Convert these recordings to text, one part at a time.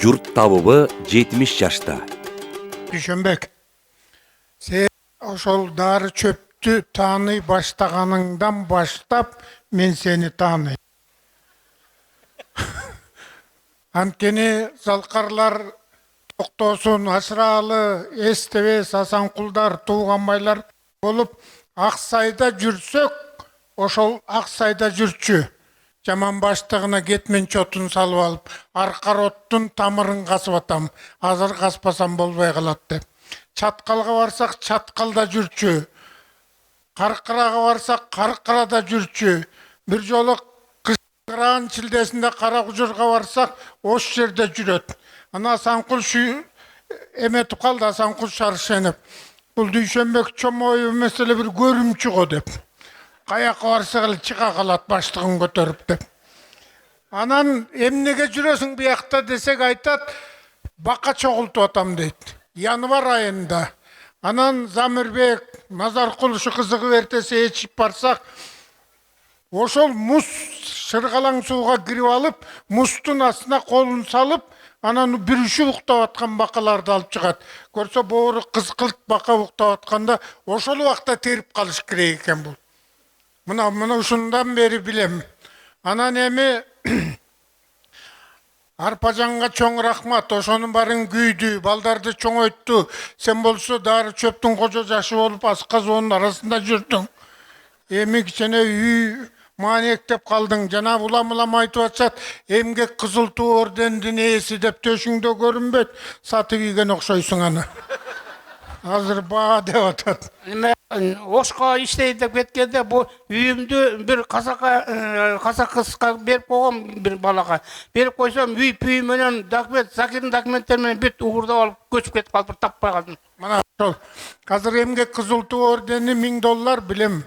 Журт табыбы 70 жашта. Дүйшөнбек, сен ошол дары чөптү тааный баштаганыңдан баштап мен сени тааныйм. Анткени залкарлар Токтосун, Ашыралы, Эстебес, Асанкулдар, Тууганбайлар болуп Аксайда жүрсөк, ошол Аксайда жүрчү. Жаман баштыгына кетмен чотун салып алып, аркароттун тамырын касып атам. Азыр каспасам болбой калат деп. Чаткалга барсак, чаткалда жүрчү. Каркырага барсак, каркырада жүрчү. Бир жолу кышкыран чилдесинде Кара Кужурга барсак, ош жерде жүрөт. Ана Асанкул эметип калды, Асанкул Шаршенов. Бул Дүйшөнбек чомою маселе бир көрүмчү го деп. Каяка барса эле чыга калат баштыгын көтөрүп деп. Анан эмнеге жүрөсүң биякта десек айтат, бака чогултуп атам дейт. Январь айында. Анан Замирбек, Назаркул ушу кызыгып эртесе ичип барсак, ошол муз шыргалаң сууга кирип алып, муздун астына колун салып, анан бүрүшүп уктап аткан бакаларды алып чыгат. Көрсө боору кызкылт бака уктап атканда, ошол убакта терип калыш керек экен бул. Мына ушундан бери билем. Анан эми Арпажанга чоң рахмат, ошонун барын күйдү, балдарды чоңойтту. Сен болсо дары чөптүн кожо жашы болуп асказоонун арасында жүрдүң. Эми кичине үй маанектеп калдың. Жана улам айтып атышат, эмгек кызыл туу ордендин ээси деп төшүңдө көрүнбөйт. Сатып ийген окшойсуң аны. Азыр баа деп атат. Ошко иштейт деп кеткенде бу үйүмдү бир казакыска берип койгом, бир балага. Берип койсом үй пүй менен документ, Закирдин документтери менен бүт уурдап алып көчүп кетип калып таппай калдым. Мына ошол. Азыр эмгек кызыл туу ордени $1000 билем.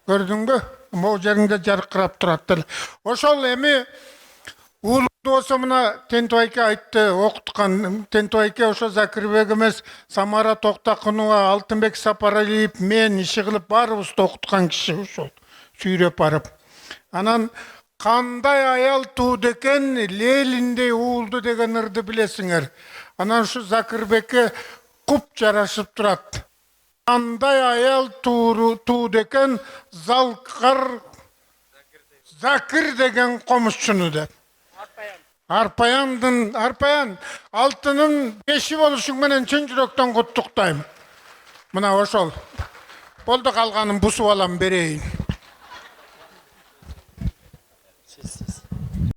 Көрдүңбү? Могу жериңде жаркырап турат эле. Ошол эми уулу болсо мына Тентубайке айтты, окуткан. Тентубайке ошо Закирбек эмес, Самара Токтакунова, Алтынбек Сапаралиев, мен иши кылып баарыбызды окуткан киши ошол. Сүйрөп барып. Анан кандай аял тууду экен, Лелиндей уулду деген ырды билесиңер. Анан ушу Закирбекке куп жарашып турат. Кандай аял тууду экен, Залкар Закир деген комушчуну деп. Арпаян, алтынын 5 болушуң менен чын жүрөктөн куттуктайм. Мына ошол. Болду, калганын бусуп алам берейин.